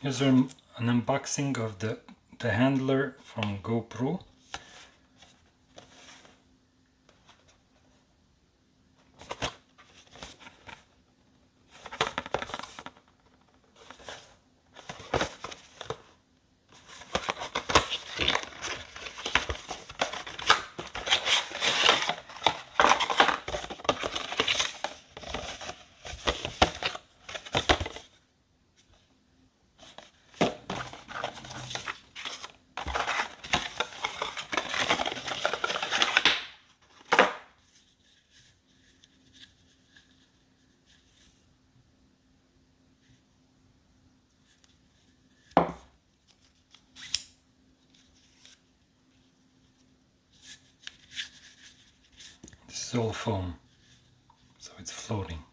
Here's an unboxing of the handler from GoPro. This is all foam, so it's floating.